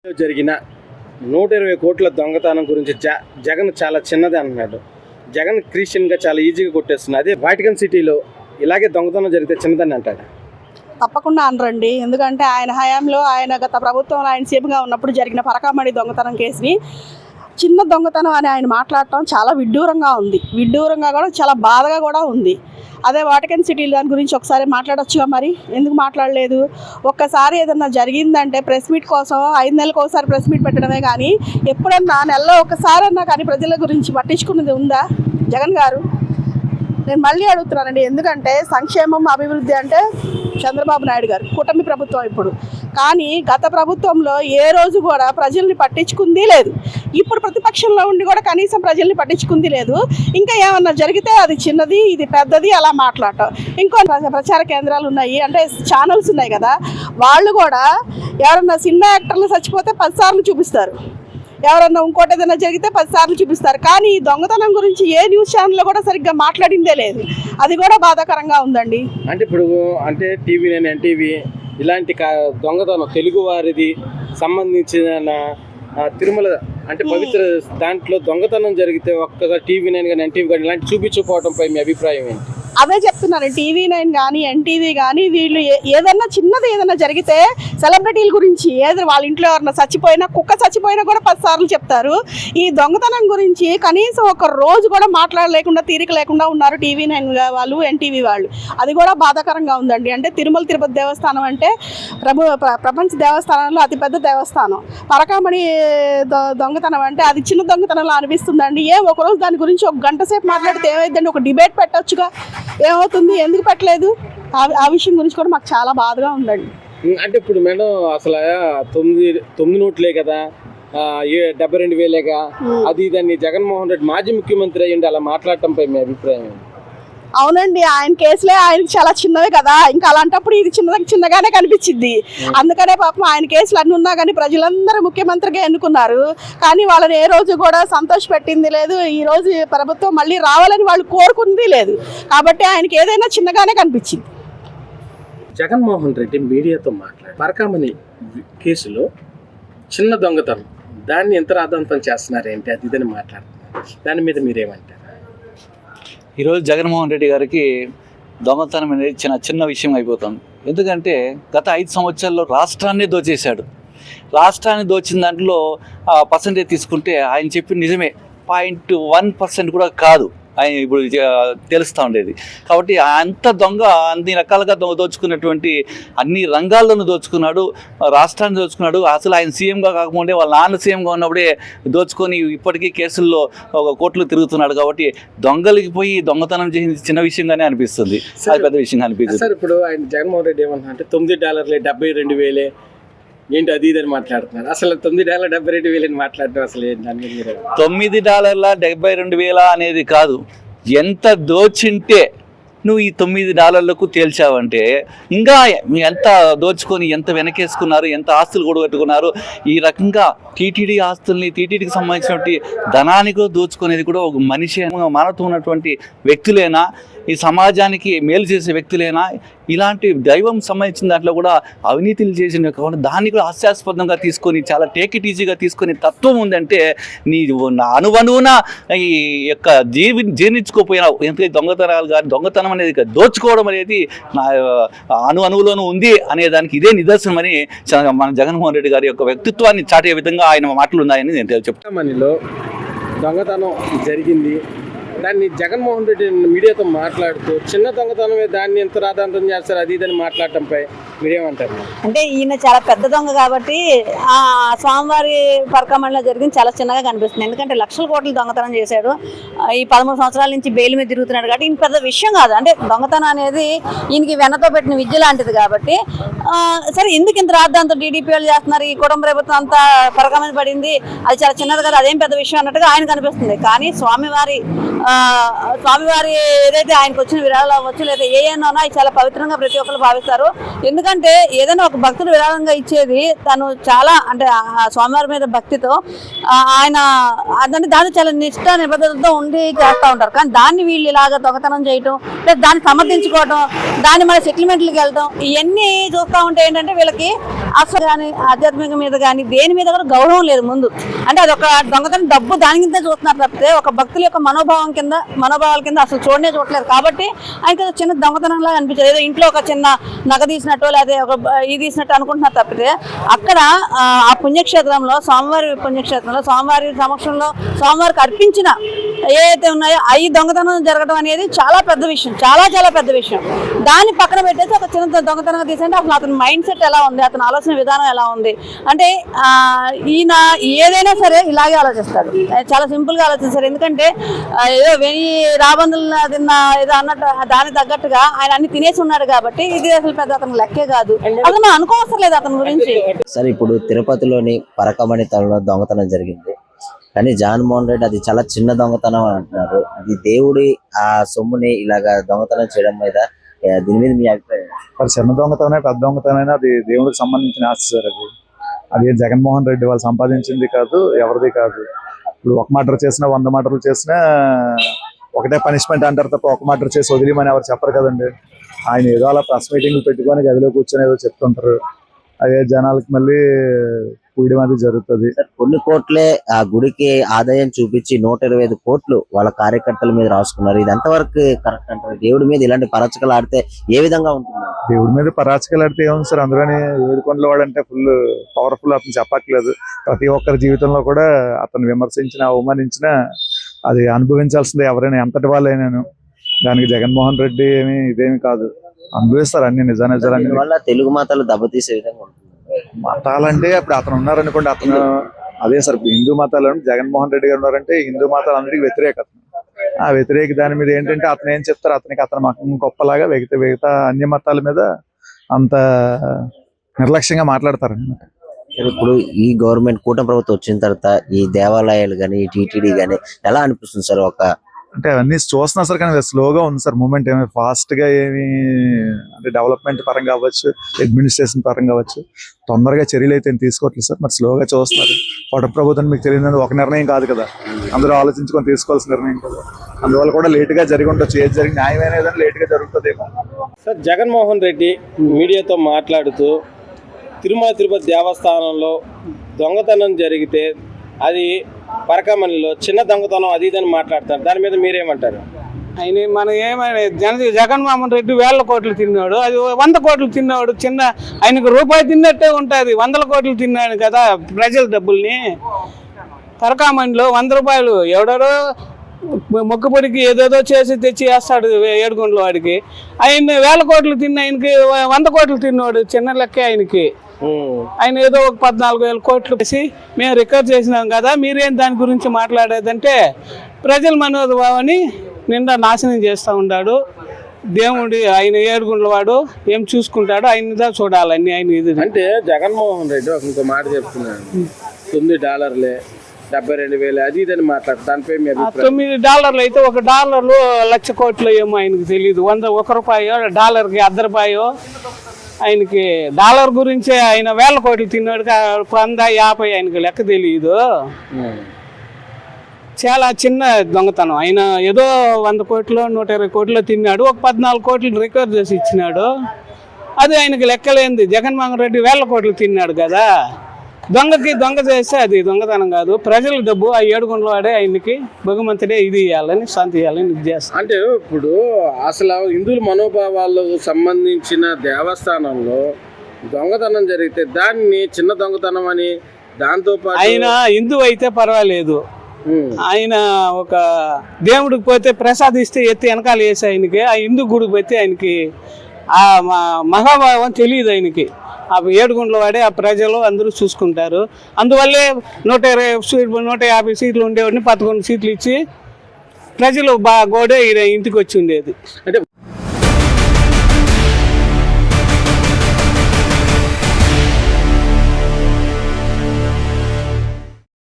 జరిగిన 120 కోట్ల దొంగతనం గురించి జగన్ చాలా చిన్నది అన్నాడు. జగన్ క్రిస్టియన్గా చాలా ఈజీగా కొట్టేస్తున్నారు. అదే వాటికన్ సిటీలో ఇలాగే దొంగతనం జరిగితే చిన్నదని అంటాడు. తప్పకుండా అనరండి. ఎందుకంటే ఆయన హయాంలో ఆయన గత ప్రభుత్వంలో ఆయన సీఎంగా ఉన్నప్పుడు జరిగిన పరకామణి దొంగతనం కేసుని చిన్న దొంగతనం అని ఆయన మాట్లాడటం చాలా విడ్డూరంగా ఉంది. విడ్డూరంగా కూడా చాలా బాధగా కూడా ఉంది. అదే వాటికన్ సిటీ దాని గురించి ఒకసారి మాట్లాడొచ్చుగా, మరి ఎందుకు మాట్లాడలేదు? ఒక్కసారి ఏదన్నా జరిగిందంటే ప్రెస్ మీట్ కోసం 5 నెలలకు ఒకసారి ప్రెస్ మీట్ పెట్టడమే కానీ ఎప్పుడన్నా నెలలో ఒకసారన్నా కానీ ప్రజల గురించి పట్టించుకున్నది ఉందా జగన్ గారు? నేను మళ్ళీ అడుగుతున్నానండి. ఎందుకంటే సంక్షేమం అభివృద్ధి అంటే చంద్రబాబు నాయుడు గారు కూటమి ప్రభుత్వం ఇప్పుడు, కానీ గత ప్రభుత్వంలో ఏ రోజు కూడా ప్రజల్ని పట్టించుకుంది లేదు. ఇప్పుడు ప్రతిపక్షంలో ఉండి కూడా కనీసం ప్రజల్ని పట్టించుకుంది లేదు. ఇంకా ఏమన్నా జరిగితే అది చిన్నది, ఇది పెద్దది అలా మాట్లాడటం. ఇంకో ప్రచార కేంద్రాలు ఉన్నాయి, అంటే ఛానల్స్ ఉన్నాయి కదా, వాళ్ళు కూడా ఎవరన్నా సినిమా యాక్టర్లు చచ్చిపోతే 10 సార్లు చూపిస్తారు, ఎవరన్నా ఇంకోటి ఏదైనా జరిగితే 10 సార్లు చూపిస్తారు. కానీ ఈ దొంగతనం గురించి ఏ న్యూస్ ఛానల్లో కూడా సరిగ్గా మాట్లాడిందే లేదు. అది కూడా బాధాకరంగా ఉందండి. అంటే ఇప్పుడు అంటే టీవీ నేను ఎన్టీవీ ఇలాంటి దొంగతనం తెలుగు వారిది సంబంధించిన తిరుమల అంటే పవిత్ర దాంట్లో దొంగతనం జరిగితే ఒక్కసారి టీవీ9 కానీ ఎన్టీవీ కానీ ఇలాంటి చూపించుకోవడంపై మీ అభిప్రాయం ఏంటి? అవే చెప్తున్నాను, టీవీ9 కానీ ఎన్టీవీ కానీ వీళ్ళు ఏదన్నా చిన్నది ఏదన్నా జరిగితే సెలబ్రిటీల గురించి ఏదో వాళ్ళ ఇంట్లో ఎవరన్నా చచ్చిపోయినా, కుక్క చచ్చిపోయినా కూడా 10 సార్లు చెప్తారు. ఈ దొంగతనం గురించి కనీసం ఒక రోజు కూడా మాట్లాడలేకుండా, తీరిక లేకుండా ఉన్నారు టీవీ9 వాళ్ళు, ఎన్టీవీ వాళ్ళు. అది కూడా బాధాకరంగా ఉందండి. అంటే తిరుమల తిరుపతి దేవస్థానం అంటే ప్రపంచ దేవస్థానంలో అతిపెద్ద దేవస్థానం. పరకామణి దొంగతనం అంటే అది చిన్న దొంగతనంలో అనిపిస్తుందండి. ఒకరోజు దాని గురించి 1 గంట సేపు మాట్లాడితే ఏమైందండి? ఒక డిబేట్ పెట్టొచ్చుగా, ఏమవుతుంది? ఎందుకు పెట్టలేదు? ఆ విషయం గురించి కూడా మాకు చాలా బాధగా ఉందండి. అంటే ఇప్పుడు మేడం అసలు 9 నోట్లే కదా, 72,000 అది దాన్ని జగన్మోహన్ రెడ్డి మాజీ ముఖ్యమంత్రి అయ్యండి అలా మాట్లాడటంపై మీ అభిప్రాయం? అవునండి, ఆయన కేసులే ఆయనకి చాలా చిన్నవి కదా, ఇంకా అలాంటప్పుడు ఇది చిన్నగానే కనిపించింది. అందుకనే పాపం ఆయన కేసులు అన్నీ ఉన్నా కానీ ప్రజలందరూ ముఖ్యమంత్రిగా ఎన్నుకున్నారు. కానీ వాళ్ళని ఏ రోజు కూడా సంతోష పెట్టింది లేదు. ఈ రోజు ప్రభుత్వం మళ్ళీ రావాలని వాళ్ళు కోరుకుంది లేదు. కాబట్టి ఆయనకి ఏదైనా చిన్నగానే కనిపించింది. జగన్మోహన్ రెడ్డి మీడియాతో మాట్లాడి పరకామణి కేసులో చిన్న దొంగతనం దాన్ని ఎంత రాద్ధాంతం చేస్తున్నారేంటి అది ఇదని మాట్లాడుతున్నారు. దాని మీద మీరేమంటారు? ఈరోజు జగన్మోహన్ రెడ్డి గారికి దొంగతనం అనేది చిన్న విషయం అయిపోతుంది. ఎందుకంటే గత 5 సంవత్సరాల్లో రాష్ట్రాన్ని దోచేశాడు. రాష్ట్రాన్ని దోచిన దాంట్లో పర్సంటేజ్ తీసుకుంటే ఆయన చెప్పిన నిజమే, 0.1% కూడా కాదు ఆయన ఇప్పుడు తెలుస్తూ ఉండేది. కాబట్టి అంత దొంగ అన్ని రకాలుగా దోచుకున్నటువంటి అన్ని రంగాల్లోనూ దోచుకున్నాడు, రాష్ట్రాన్ని దోచుకున్నాడు. అసలు ఆయన సీఎంగా కాకముందే వాళ్ళ నాన్న సీఎంగా ఉన్నప్పుడే దోచుకొని ఇప్పటికీ కేసుల్లో కోట్లు తిరుగుతున్నాడు. కాబట్టి దొంగలకి పోయి దొంగతనం చేసింది చిన్న విషయంగానే అనిపిస్తుంది, అది పెద్ద విషయంగా అనిపిస్తుంది. సార్ ఇప్పుడు ఆయన జగన్మోహన్ రెడ్డి ఏమన్నా అంటే $9 ఏంటి అది ఇదని మాట్లాడుతున్నారు. అసలు $9.72 మాట్లాడటం అసలు $9.72 అనేది కాదు, ఎంత దోచింటే నువ్వు ఈ $9 తేల్చావంటే ఇంకా ఎంత దోచుకొని ఎంత వెనకేసుకున్నారు, ఎంత ఆస్తులు కూడగట్టుకున్నారు. ఈ రకంగా టీటీడీ ఆస్తుల్ని, టీటీడీకి సంబంధించినటువంటి ధనానికి దోచుకునేది కూడా ఒక మనిషి మనతో ఉన్నటువంటి వ్యక్తులేనా, ఈ సమాజానికి మేలు చేసే వ్యక్తులేనా? ఇలాంటి దైవం సంబంధించిన దాంట్లో కూడా అవినీతిలు చేసిన కాబట్టి దాన్ని కూడా హాస్యాస్పదంగా తీసుకొని చాలా టేక్ ఇట్ ఈజీగా తీసుకొని తత్వం ఉందంటే నీ అనువనువున ఈ యొక్క జీర్ణించుకోపోయినావు. ఎందుకంటే దొంగతనాలు కానీ దొంగతనం అనేది దోచుకోవడం అనేది నా అనువులోనూ ఉంది అనే దానికి ఇదే నిదర్శనం అని మన జగన్మోహన్ రెడ్డి గారి యొక్క వ్యక్తిత్వాన్ని చాటే విధంగా ఆయన మాటలు ఉన్నాయని నేను చెప్తాను. మనలో దొంగతనం జరిగింది, దాన్ని జగన్మోహన్ రెడ్డి మీడియాతో మాట్లాడుతూ చిన్న దొంగతనమే దాన్ని ఎంత రాద్ధాంతం చేస్తారు అది ఇదని మాట్లాడటంపై మీరేమంటారు? అంటే ఈయన చాలా పెద్ద దొంగ కాబట్టి ఆ స్వామివారి పరకామణిలో జరిగింది చాలా చిన్నగా కనిపిస్తుంది. ఎందుకంటే లక్షల కోట్లు దొంగతనం చేశాడు. ఈ 13 సంవత్సరాల నుంచి బెయిల్ మీద తిరుగుతున్నాడు కాబట్టి ఈయన పెద్ద విషయం కాదు. అంటే దొంగతనం అనేది ఈయనకి వెనతో పెట్టిన విద్య లాంటిది కాబట్టి సరే ఎందుకు ఇంత రాద్ధాంతం టీడీపీ వాళ్ళు చేస్తున్నారు, ఈ కుటుంబ ప్రభుత్వం అంతా పరకామణి పడింది, అది చాలా చిన్నది కదా, అదేం పెద్ద విషయం అన్నట్టుగా ఆయన కనిపిస్తుంది. కానీ స్వామివారి స్వామివారి ఏదైతే ఆయనకు వచ్చిన విరాళాలు అవ్వచ్చు లేదా ఏమైనా అవి చాలా పవిత్రంగా ప్రతి ఒక్కరు భావిస్తారు. ఎందుకంటే ఏదైనా ఒక భక్తుడు విరాళంగా ఇచ్చేది తను చాలా అంటే ఆ స్వామివారి మీద భక్తితో ఆయన అదంటే దాన్ని చాలా నిష్ఠ నిబద్ధతతో ఉండి చేస్తూ ఉంటారు. కానీ దాన్ని వీళ్ళు ఇలాగ దొంగతనం చేయటం లేదా దాన్ని సమర్థించుకోవటం, దాన్ని మన సెటిల్మెంట్లకు వెళ్ళటం, ఇవన్నీ చూస్తూ ఉంటే ఏంటంటే వీళ్ళకి అసలు కానీ ఆధ్యాత్మిక మీద కానీ దేని మీద కూడా గౌరవం లేదు ముందు. అంటే అదొక దొంగతనం డబ్బు దాని కింద చూస్తున్నారు తప్పితే ఒక భక్తుల యొక్క మనోభావాల కింద అసలు చూడలేదు. కాబట్టి ఆయనకి చిన్న దొంగతనంలా అనిపించదు. ఏదో ఇంట్లో ఒక చిన్న నగ తీసినట్టు లేదా ఒక ఇది తీసినట్టు అనుకుంటున్నారు తప్పితే అక్కడ ఆ పుణ్యక్షేత్రంలో స్వామివారి పుణ్యక్షేత్రంలో స్వామివారి సమక్షంలో స్వామివారికి అర్పించిన ఏదైతే ఉన్నాయో అవి దొంగతనం జరగడం అనేది చాలా పెద్ద విషయం, చాలా చాలా పెద్ద విషయం. దాన్ని పక్కన పెట్టేసి ఒక చిన్న దొంగతనంగా తీసంటే అసలు అతని మైండ్ సెట్ ఎలా ఉంది, అతని ఆలోచన విధానం ఎలా ఉంది అంటే ఈయన ఏదైనా సరే ఇలాగే ఆలోచిస్తాడు, చాలా సింపుల్గా ఆలోచిస్తారు. ఎందుకంటే ఏదో వెయ్యి రాబందులు తిన్న ఏదో అన్నట్టు దానికి తగ్గట్టుగా ఆయన అన్ని తినేసి ఉన్నాడు కాబట్టి ఇది అసలు పెద్ద అతను లెక్కే కాదు. అసలు మనం అనుకోవసరం లేదు అతని గురించి. సరే, ఇప్పుడు తిరుపతిలోని పరకమణి తలలో దొంగతనం జరిగింది, కానీ జగన్మోహన్ రెడ్డి అది చాలా చిన్న దొంగతనం అంటున్నారు. అది దేవుడి ఆ సొమ్ముని ఇలాగా దొంగతనం చేయడం మీద దీని మీద మీ అభిప్రాయం? మరి చిన్న దొంగతనం పెద్ద దొంగతనం అది దేవుడికి సంబంధించిన ఆస్తి సార్. అది జగన్మోహన్ రెడ్డి వాళ్ళు సంపాదించింది కాదు, ఎవరిది కాదు. ఇప్పుడు ఒక మర్డర్ చేసినా 100 మర్డర్లు చేసినా ఒకటే పనిష్మెంట్ అంటారు తప్ప ఒక మర్డర్ చేసి వదిలేమని ఎవరు చెప్పరు కదండి. ఆయన ఏదో అలా ప్రెస్ మీటింగ్లు పెట్టుకొని గదిలో కూర్చొని ఏదో చెప్తుంటారు, అదే జనాలకి మళ్ళీ పూయడం అది జరుగుతుంది. కొన్ని కోట్లే ఆ గుడికి ఆదాయం చూపించి 125 కోట్లు వాళ్ళ కార్యకర్తల మీద రాసుకున్నారు. ఇది ఎంతవరకు కరెక్ట్ అంటారు? దేవుడి మీద ఇలాంటి పరచకలు ఆడితే ఏ విధంగా ఉంటుంది? దేవుడి మీద పరాచకాలు ఆడితే ఏముంది సార్, అందులోని ఏడుకొండల వాడంటే ఫుల్ పవర్ఫుల్, అతను చెప్పట్లేదు. ప్రతి ఒక్కరి జీవితంలో కూడా అతను విమర్శించిన అవమానించిన అది అనుభవించాల్సిందే ఎవరైనా, ఎంతటి వాళ్ళైనాను. దానికి జగన్మోహన్ రెడ్డి ఇదేమి కాదు, అనుభవిస్తారు అన్ని నిజానిజాలన్నీ. వల్ల తెలుగు మాతలు దెబ్బతీసే విధంగా ఉంటుంది. మతాలంటే అప్పుడు అతను ఉన్నారనుకోండి, అతను అదే సార్ హిందూ మతాలు జగన్మోహన్ రెడ్డి గారు ఉన్నారంటే హిందూ మతాలు అందరికీ వ్యతిరేకత. ఆ వ్యతిరేక దాని మీద ఏంటంటే అతను ఏం చెప్తారు, అతని మతం గొప్పలాగా మిగతా అన్ని మతాల మీద అంత నిర్లక్ష్యంగా మాట్లాడతారు అన్నమాట. ఇప్పుడు ఈ గవర్నమెంట్ కూటమి ప్రభుత్వం వచ్చిన తర్వాత ఈ దేవాలయాలు కానీ ఈ టీటీడీ కానీ ఎలా అనిపిస్తుంది సార్? అంటే అవన్నీ చూస్తున్నా సార్, కానీ స్లోగా ఉంది సార్ మూమెంట్. ఏమి ఫాస్ట్ గా ఏమి అంటే డెవలప్మెంట్ పరంగా అవ్వచ్చు, అడ్మినిస్ట్రేషన్ పరంగా అవ్వచ్చు, తొందరగా చర్యలు అయితే తీసుకోవట్లేదు సార్. మరి స్లోగా చూస్తున్నారు. కూటమి ప్రభుత్వం మీకు తెలియదు, ఒక నిర్ణయం కాదు కదా, అందరూ ఆలోచించుకొని తీసుకోవాల్సిన నిర్ణయం కదా. అందువల్ల కూడా లేట్ గా జరిగి ఉండొచ్చు. ఏది జరిగి న్యాయమైన ఏదైనా లేట్ గా జరుగుతుందేమో. సార్, జగన్మోహన్ రెడ్డి మీడియాతో మాట్లాడుతూ తిరుపతి దేవస్థానంలో దొంగతనం జరిగితే అది పరకమణిలో చిన్న దొంగతనం అది ఇదని మాట్లాడతారు. దాని మీద మీరేమంటారు? ఆయన మనం ఏమైనా జగన్మోహన్ రెడ్డి 1000 కోట్లు తిన్నాడు, అది 100 కోట్లు తిన్నాడు. చిన్న ఆయనకు రూపాయి తిన్నట్టే ఉంటుంది, 100 కోట్లు తిన్నాడు కదా ప్రజల డబ్బుల్ని. పరకామణిలో 100 రూపాయలు ఎవడో మొక్కుపొడికి ఏదేదో చేసి తెచ్చి వేస్తాడు ఏడుగుండ్ల వాడికి. ఆయన 1000 కోట్లు తిన్న ఆయనకి 100 కోట్లు తిన్నాడు, చిన్న లెక్కే ఆయనకి. ఆయన ఏదో ఒక 14,000 కోట్లు వేసి మేము రికవర్ చేసినాం కదా, మీరేం దాని గురించి మాట్లాడేదంటే ప్రజల మనోభావాన్ని నిండా నాశనం చేస్తూ ఉన్నాడు. దేవుడి ఆయన ఏడుగుండ్ల వాడు ఏం చూసుకుంటాడో ఆయనదా చూడాలని ఆయన ఇది. అంటే జగన్మోహన్ రెడ్డి ఇంకో మాట చెప్తున్నాడు, $9 72,000 అది ఇదని మాట్లాడు. దానిపై $9 అయితే $1 1,00,000 కోట్లు ఏమో ఆయనకు తెలియదు. 1 రూపాయో డాలర్కి $1 ఆయనకి డాలర్ గురించే ఆయన 1000 కోట్లు తిన్నాడు, 100 50 ఆయనకి లెక్క తెలియదు. చాలా చిన్న దొంగతనం. ఆయన ఏదో 100 కోట్లు 120 కోట్లు తిన్నాడు, ఒక 14 కోట్లు రికవర్ చేసి ఇచ్చినాడు. అది ఆయనకి లెక్కలేంది. జగన్మోహన్ రెడ్డి 1000 కోట్లు తిన్నాడు కదా. దొంగ చేస్తే అది దొంగతనం కాదు, ప్రజల డబ్బు. ఆ ఏడుగుండ్ల వాడే ఆయనకి భగవంతుడే ఇది ఇవ్వాలని శాంతి ఇవ్వాలని ఇది చేస్తాను. అంటే ఇప్పుడు అసలు హిందువుల మనోభావాలకు సంబంధించిన దేవస్థానంలో దొంగతనం జరిగితే దాన్ని చిన్న దొంగతనం అని, దాంతో పాటు ఆయన హిందూ అయితే పర్వాలేదు, ఆయన ఒక దేవుడికి పోతే ప్రసాదిస్తే ఎత్తి వెనకాల వేసి ఆయనకి, ఆ హిందూ గుడికి పోతే ఆయనకి ఆ మహాభావం తెలియదు ఆయనకి. ఆ ఏడుగుండ్ల వాడే ఆ ప్రజలు అందరూ చూసుకుంటారు. అందువల్లే 150 సీట్లు ఉండేవాడిని 11 సీట్లు ఇచ్చి ప్రజలు గోడే ఇంటికి వచ్చి ఉండేది. అంటే